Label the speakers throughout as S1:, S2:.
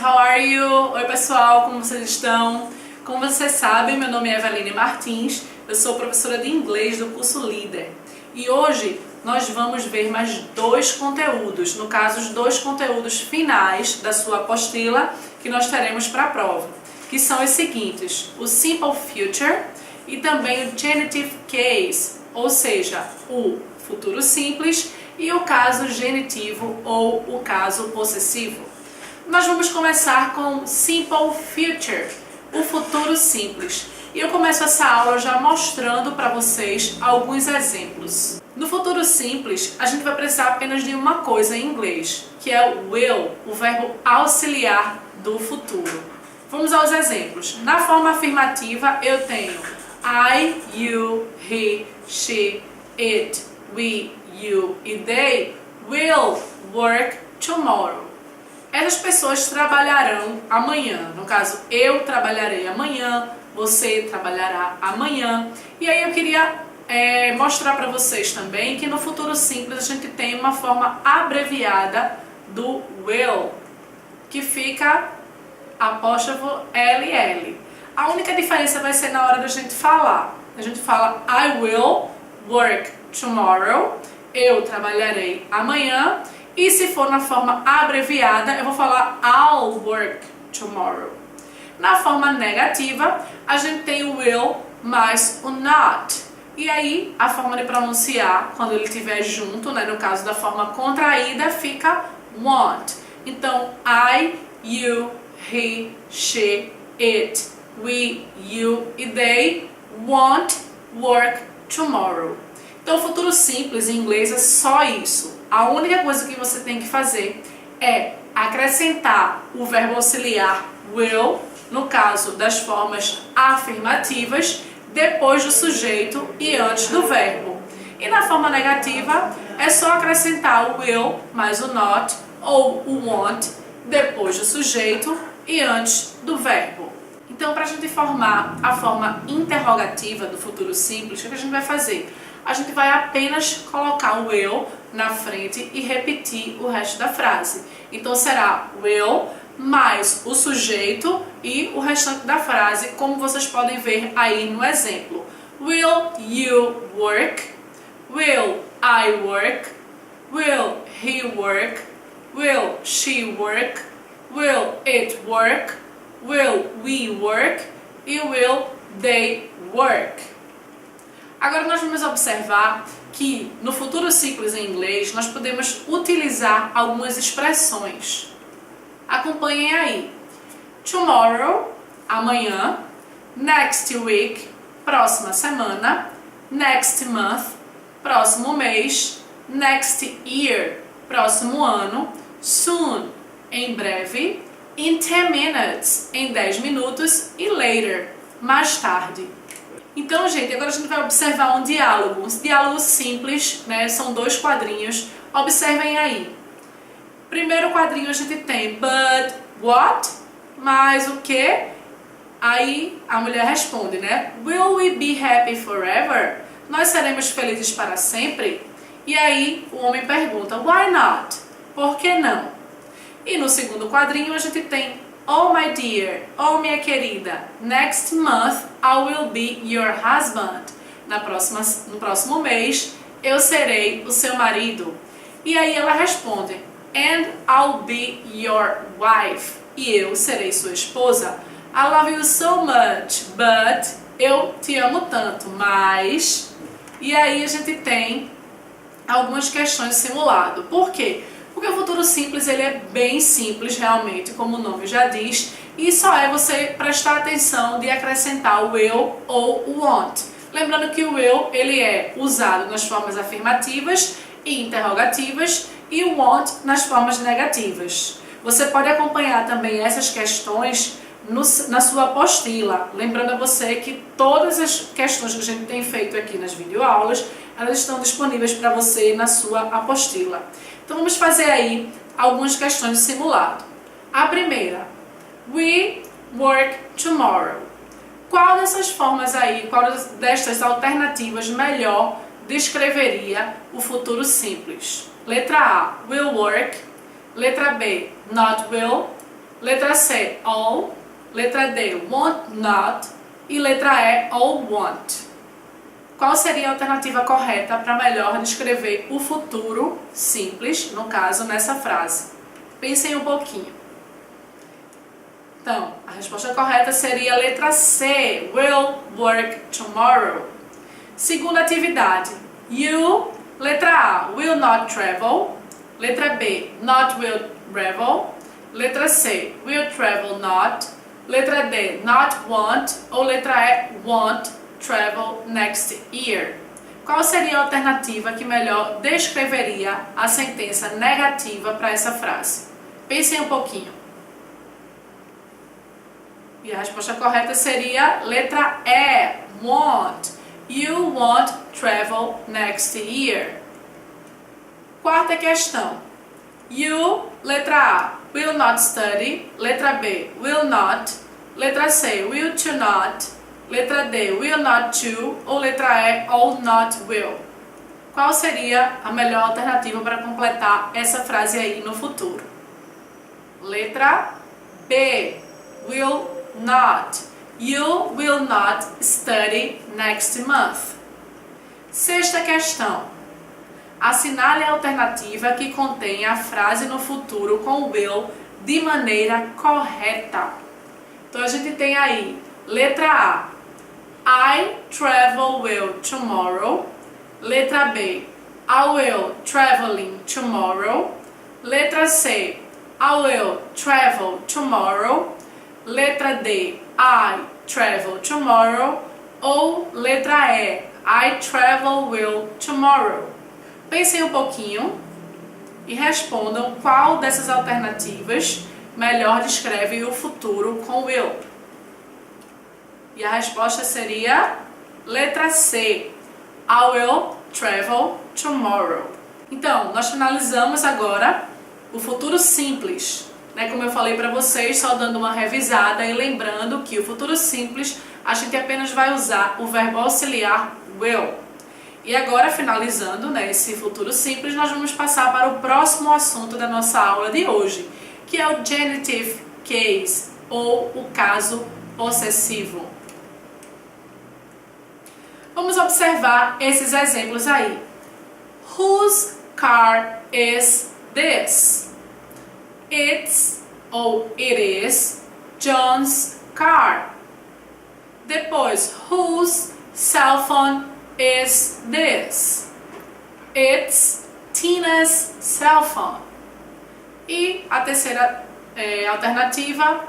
S1: how are you? Oi pessoal, como vocês estão? Como vocês sabem, meu nome é Eveline Martins, eu sou professora de inglês do curso Líder. E hoje nós vamos ver mais dois conteúdos, no caso os dois conteúdos finais da sua apostila que nós teremos para a prova, que são os seguintes: o Simple Future e também o Genitive Case, ou seja, o futuro simples e o caso genitivo ou o caso possessivo. Nós vamos começar com Simple Future, o futuro simples. E eu começo essa aula já mostrando para vocês alguns exemplos. No futuro simples, a gente vai precisar apenas de uma coisa em inglês, que é o will, o verbo auxiliar do futuro. Vamos aos exemplos. Na forma afirmativa, eu tenho I, you, he, she, it, we, you e they will work tomorrow. Essas pessoas trabalharão amanhã. No caso, eu trabalharei amanhã, você trabalhará amanhã. E aí eu queria mostrar para vocês também que no futuro simples a gente tem uma forma abreviada do will, que fica apóstrofo LL. A única diferença vai ser na hora da gente falar. A gente fala I will work tomorrow, eu trabalharei amanhã. E se for na forma abreviada, eu vou falar I'll work tomorrow. Na forma negativa, a gente tem o will mais o not. E aí, a forma de pronunciar, quando ele estiver junto, né, no caso da forma contraída, fica want. Então, I, you, he, she, it, we, you e they won't work tomorrow. Então, o futuro simples em inglês é só isso. A única coisa que você tem que fazer é acrescentar o verbo auxiliar will, no caso das formas afirmativas, depois do sujeito e antes do verbo. E na forma negativa, é só acrescentar o will mais o not ou o want depois do sujeito e antes do verbo. Então, para a gente formar a forma interrogativa do futuro simples, o que a gente vai fazer? A gente vai apenas colocar o will na frente e repetir o resto da frase. Então será will mais o sujeito e o restante da frase, como vocês podem ver aí no exemplo. Will you work? Will I work? Will he work? Will she work? Will it work? Will we work? E will they work? Agora nós vamos observar que no futuro simples em inglês nós podemos utilizar algumas expressões. Acompanhem aí. Tomorrow, amanhã. Next week, próxima semana. Next month, próximo mês. Next year, próximo ano. Soon, em breve. In 10 minutes, em 10 minutos. E later, mais tarde. Então, gente, agora a gente vai observar um diálogo simples, né? São dois quadrinhos. Observem aí. Primeiro quadrinho a gente tem but what? Mais o que? Aí a mulher responde, né? Will we be happy forever? Nós seremos felizes para sempre? E aí o homem pergunta, why not? Por que não? E no segundo quadrinho a gente tem oh my dear, oh minha querida, next month I will be your husband. No próximo mês eu serei o seu marido. E aí ela responde, and I'll be your wife. E eu serei sua esposa. I love you so much, but eu te amo tanto, mas... E aí a gente tem algumas questões de simulado. Por quê? Porque o futuro simples ele é bem simples realmente, como o nome já diz, e só é você prestar atenção de acrescentar o will ou o want. Lembrando que o will ele é usado nas formas afirmativas e interrogativas e o want nas formas negativas. Você pode acompanhar também essas questões na sua apostila. Lembrando a você que todas as questões que a gente tem feito aqui nas videoaulas, elas estão disponíveis para você na sua apostila. Então vamos fazer aí algumas questões de simulado. A primeira, we work tomorrow. Qual dessas formas aí, qual destas alternativas melhor descreveria o futuro simples? Letra A, will work. Letra B, not will. Letra C, all. Letra D, want not. E letra E, all want. Qual seria a alternativa correta para melhor descrever o futuro simples, no caso, nessa frase? Pensem um pouquinho. Então, a resposta correta seria a letra C, will work tomorrow. Segunda atividade, you, letra A, will not travel. Letra B, not will travel. Letra C, will travel not. Letra D, not want. Ou letra E, won't travel next year. Qual seria a alternativa que melhor descreveria a sentença negativa para essa frase? Pensem um pouquinho. E a resposta correta seria letra E, won't. You won't travel next year. Quarta questão. You, letra A, will not study. Letra B, will not. Letra C, will to not. Letra D, will not to. Ou letra E, all not will. Qual seria a melhor alternativa para completar essa frase aí no futuro? Letra B, will not. You will not study next month. Sexta questão. Assinale a alternativa que contém a frase no futuro com will de maneira correta. Então a gente tem aí, letra A, I travel will tomorrow. Letra B, I will traveling tomorrow. Letra C, I will travel tomorrow. Letra D, I travel tomorrow. Ou letra E, I travel will tomorrow. Pensem um pouquinho e respondam qual dessas alternativas melhor descreve o futuro com will. E a resposta seria letra C, I will travel tomorrow. Então, nós finalizamos agora o futuro simples. Como eu falei para vocês, só dando uma revisada e lembrando que o futuro simples a gente apenas vai usar o verbo auxiliar will. E agora, finalizando esse futuro simples, nós vamos passar para o próximo assunto da nossa aula de hoje, que é o genitive case, ou o caso possessivo. Vamos observar esses exemplos aí. Whose car is this? It's, ou it is, John's car. Depois, whose cell phone is this? It's Tina's cell phone. E a terceira alternativa,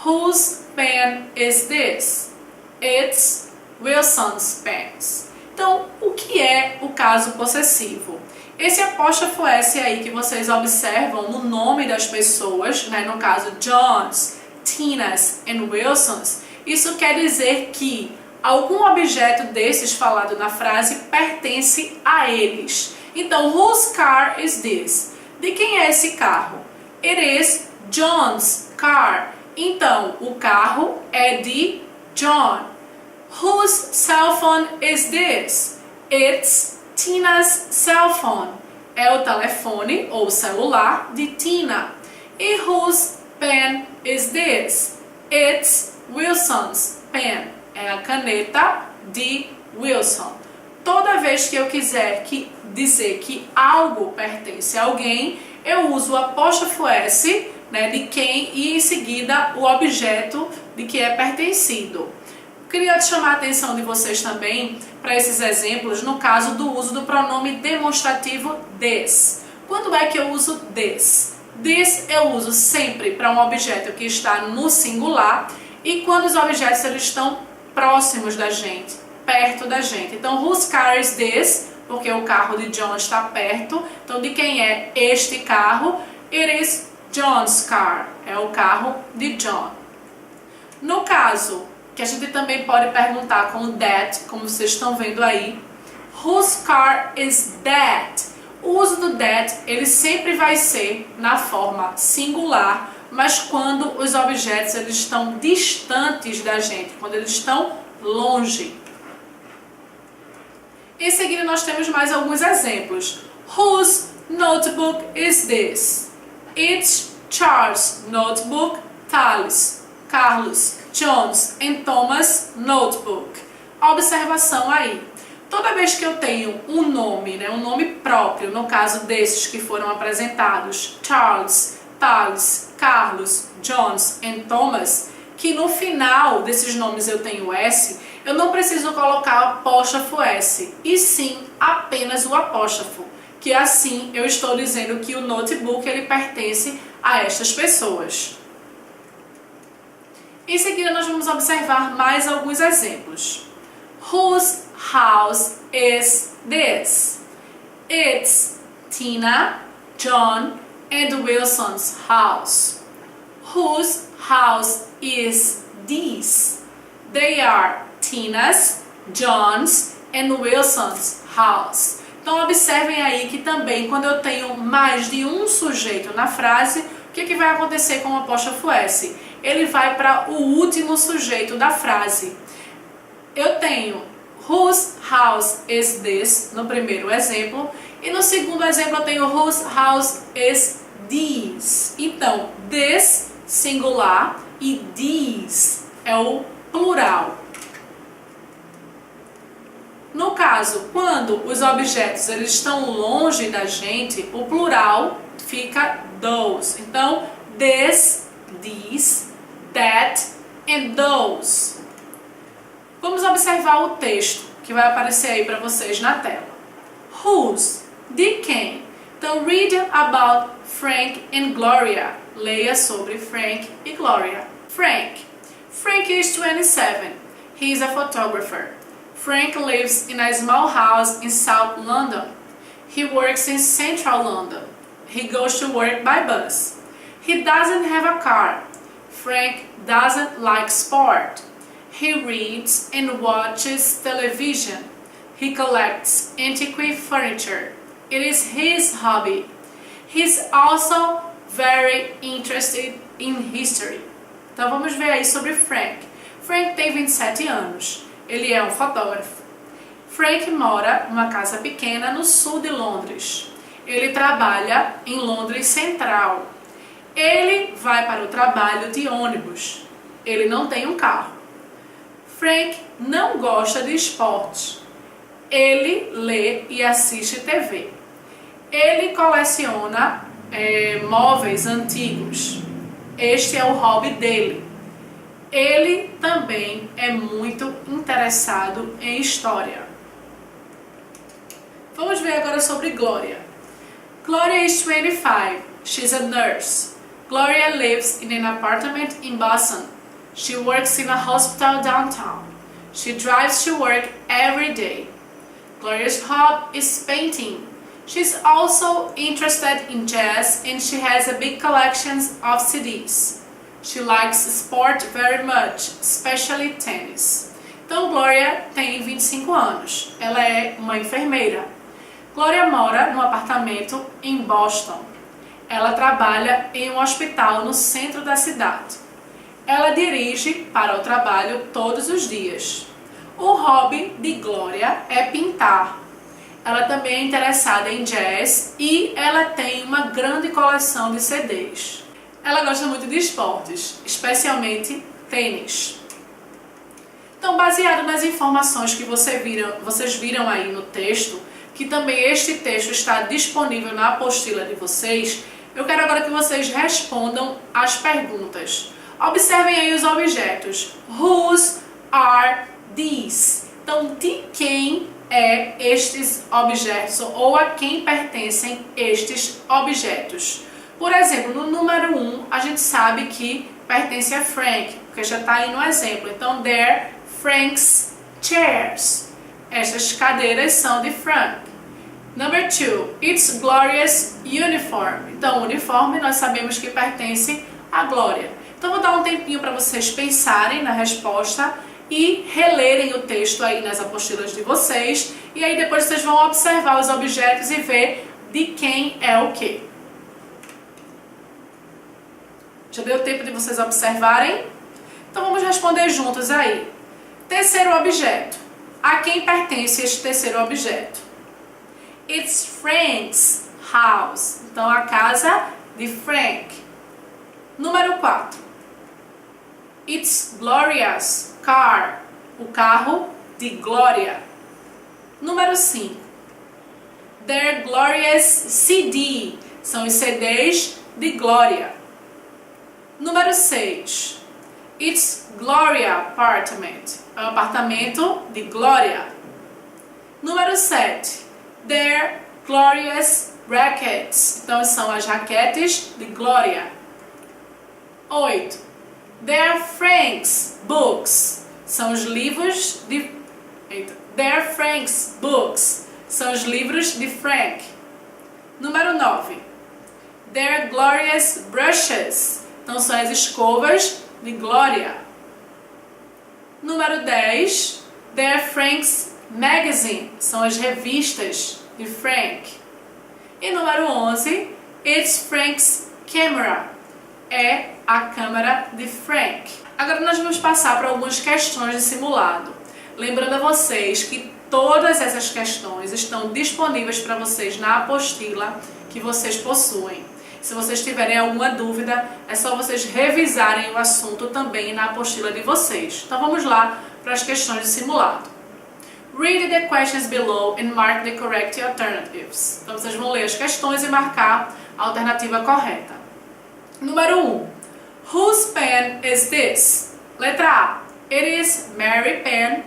S1: whose pen is this? It's Wilson's pens. Então, o que é o caso possessivo? Esse apóstrofo S aí que vocês observam no nome das pessoas, no caso John's, Tina's e Wilson's, isso quer dizer que algum objeto desses falado na frase pertence a eles. Então, whose car is this? De quem é esse carro? It is John's car. Então, o carro é de John. Whose cell phone is this? It's Tina's cell phone. É o telefone ou celular de Tina. E whose pen is this? It's Wilson's pen. É a caneta de Wilson. Toda vez que eu quiser dizer que algo pertence a alguém, eu uso o apóstrofo S, de quem, e em seguida o objeto de que é pertencido. Queria chamar a atenção de vocês também para esses exemplos no caso do uso do pronome demonstrativo this. Quando é que eu uso this? This eu uso sempre para um objeto que está no singular e quando os objetos eles estão próximos da gente, perto da gente. Então, whose car is this? Porque o carro de John está perto. Então, de quem é este carro? It is John's car. É o carro de John. No caso, que a gente também pode perguntar com o that, como vocês estão vendo aí, whose car is that? O uso do that, ele sempre vai ser na forma singular, mas quando os objetos eles estão distantes da gente, quando eles estão longe. Em seguida, nós temos mais alguns exemplos. Whose notebook is this? It's Charles' notebook. Thales, Carlos, Jones and Thomas notebook. Observação aí. Toda vez que eu tenho um nome, um nome próprio, no caso desses que foram apresentados, Charles, Thales, Carlos, Jones and Thomas, que no final desses nomes eu tenho S, eu não preciso colocar o apóstrofo S, e sim apenas o apóstrofo, que assim eu estou dizendo que o notebook ele pertence a estas pessoas. Em seguida nós vamos observar mais alguns exemplos. Whose house is this? It's Tina, John and Wilson's house. Whose house is this? They are Tina's, John's and Wilson's house. Então observem aí que também quando eu tenho mais de um sujeito na frase, o que vai acontecer com o apóstrofo S? Ele vai para o último sujeito da frase. Eu tenho whose house is this no primeiro exemplo e no segundo exemplo eu tenho whose house is this. Então, this singular e these é o plural. No caso, quando os objetos eles estão longe da gente, o plural fica those. Então, this, these, that and those. Vamos observar o texto que vai aparecer aí para vocês na tela. Whose? De quem? Então, read about Frank and Gloria. Leia sobre Frank e Gloria. Frank. Frank is 27. He is a photographer. Frank lives in a small house in South London. He works in Central London. He goes to work by bus. He doesn't have a car. Frank doesn't like sport. He reads and watches television. He collects antique furniture. It is his hobby. He's also very interested in history. Então vamos ver aí sobre Frank. Frank tem 27 anos. Ele é um fotógrafo. Frank mora numa casa pequena no sul de Londres. Ele trabalha em Londres Central. Ele vai para o trabalho de ônibus. Ele não tem um carro. Frank não gosta de esportes. Ele lê e assiste TV. Ele coleciona móveis antigos. Este é o hobby dele. Ele também é muito interessado em história. Vamos ver agora sobre Gloria. Gloria is 25. She's a nurse. Gloria lives in an apartment in Boston. She works in a hospital downtown. She drives to work every day. Gloria's hobby is painting. She's also interested in jazz and she has a big collection of CDs. She likes sport very much, especially tennis. Então, Gloria tem 25 anos. Ela é uma enfermeira. Gloria mora num apartamento em Boston. Ela trabalha em um hospital no centro da cidade. Ela dirige para o trabalho todos os dias. O hobby de Gloria é pintar. Ela também é interessada em jazz e ela tem uma grande coleção de CDs. Ela gosta muito de esportes, especialmente tênis. Então, baseado nas informações que vocês viram aí no texto, que também este texto está disponível na apostila de vocês, eu quero agora que vocês respondam as perguntas. Observem aí os objetos. Whose are these? Então, de quem é estes objetos ou a quem pertencem estes objetos? Por exemplo, no número 1, a gente sabe que pertence a Frank, porque já está aí no exemplo. Então, they're Frank's chairs. Estas cadeiras são de Frank. Number 2, it's Gloria's uniform. Então, o uniforme nós sabemos que pertence a Gloria. Então, vou dar um tempinho para vocês pensarem na resposta e relerem o texto aí nas apostilas de vocês. E aí depois vocês vão observar os objetos e ver de quem é o quê. Já deu tempo de vocês observarem? Então, vamos responder juntos aí. Terceiro objeto. A quem pertence este terceiro objeto? It's Frank's house. Então, a casa de Frank. Número 4. It's Gloria's car. O carro de Glória. Número 5. Their Gloria's CD. São os CDs de Glória. Número 6. It's Gloria apartment. É o apartamento de Glória. Número 7. Their Gloria's rackets. Então são as raquetes de Glória. 8. Their Frank's books. São os livros de... Their Frank's books. São os livros de Frank. Número 9. Their Gloria's brushes. Então são as escovas de Glória. Número 10. Their Frank's magazine. São as revistas de Frank. E número 11. It's Frank's camera. É a câmera de Frank. Agora nós vamos passar para algumas questões de simulado. Lembrando a vocês que todas essas questões estão disponíveis para vocês na apostila que vocês possuem. Se vocês tiverem alguma dúvida, é só vocês revisarem o assunto também na apostila de vocês. Então vamos lá para as questões de simulado. Read the questions below and mark the correct alternatives. Então vocês vão ler as questões e marcar a alternativa correta. Número 1. Whose pen is this? Letra A. It is Mary pen.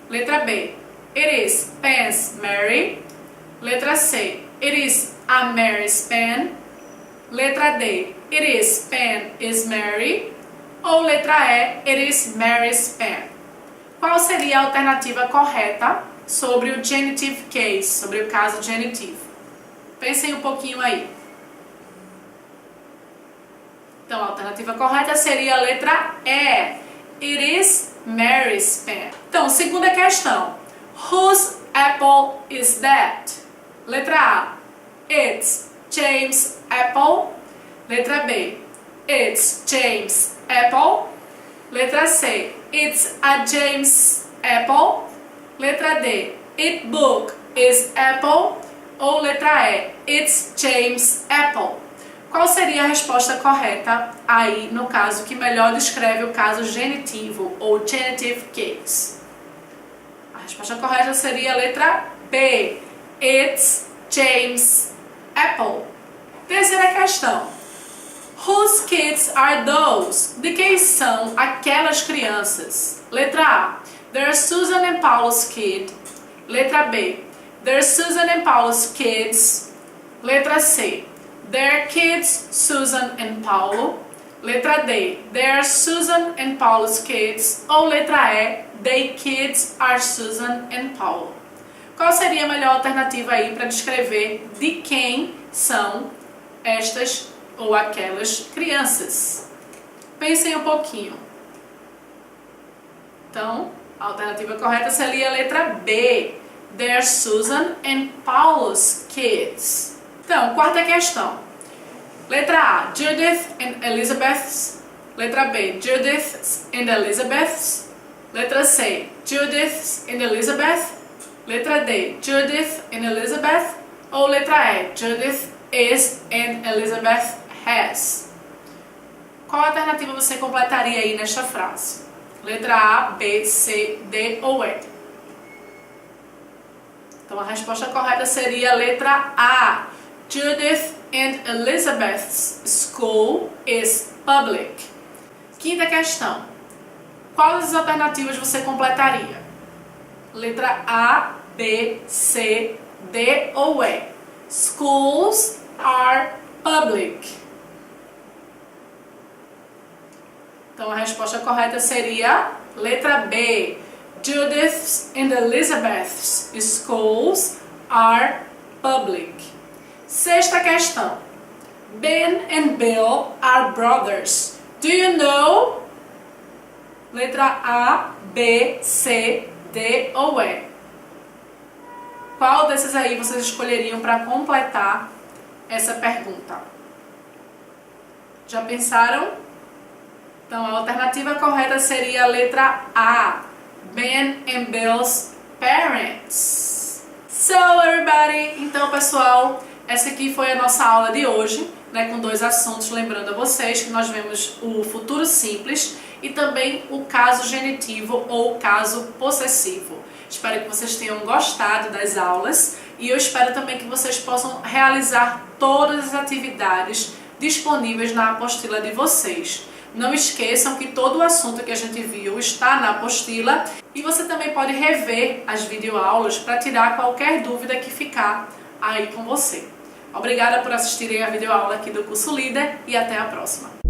S1: Letra B. It is Pen's Mary. Letra C. It is a Mary's pen. Letra D. It is pen is Mary. Ou letra E. It is Mary's pen. Qual seria a alternativa correta sobre o genitive case, sobre o caso genitivo? Pensem um pouquinho aí. Então, a alternativa correta seria a letra E. It is Mary's pen. Então, segunda questão. Whose apple is that? Letra A. It's James' apple. Letra B. It's James' apple. Letra C. It's a James' apple. Letra D. It book is apple. Ou letra E. It's James' apple. Qual seria a resposta correta aí no caso que melhor descreve o caso genitivo ou genitive case? A resposta correta seria a letra B. It's James' apple. Terceira questão. Whose kids are those? De quem são aquelas crianças? Letra A. They're Susan and Paulo's kid. Letra B. They're Susan and Paulo's kids. Letra C. They're kids, Susan and Paulo. Letra D. They're Susan and Paulo's kids. Ou letra E. They kids are Susan and Paulo. Qual seria a melhor alternativa aí para descrever de quem são estas ou aquelas crianças? Pensem um pouquinho. Então, a alternativa correta seria a letra B. They're Susan and Paulo's kids. Então, quarta questão. Letra A. Judith and Elizabeth's. Letra B. Judith's and Elizabeth's. Letra C. Judith's and Elizabeth. Letra D. Judith and Elizabeth. Ou letra E. Judith is and Elizabeth has. Qual alternativa você completaria aí nesta frase? Letra A, B, C, D ou E? Então a resposta correta seria a letra A. Judith and Elizabeth's school is public. Quinta questão. Quais as alternativas você completaria? Letra A, B, C, D ou E? Schools are public. Então a resposta correta seria letra B. Judith's and Elizabeth's schools are public. Sexta questão. Ben and Bill are brothers. Do you know? Letra A, B, C, D ou E? Qual desses aí vocês escolheriam para completar essa pergunta? Já pensaram? Então a alternativa correta seria a letra A. Ben and Bill's parents. So everybody, então pessoal, essa aqui foi a nossa aula de hoje, né, com dois assuntos, lembrando a vocês que nós vemos o futuro simples e também o caso genitivo ou o caso possessivo. Espero que vocês tenham gostado das aulas e eu espero também que vocês possam realizar todas as atividades disponíveis na apostila de vocês. Não esqueçam que todo o assunto que a gente viu está na apostila e você também pode rever as videoaulas para tirar qualquer dúvida que ficar aí com você. Obrigada por assistirem a videoaula aqui do Curso Líder e até a próxima!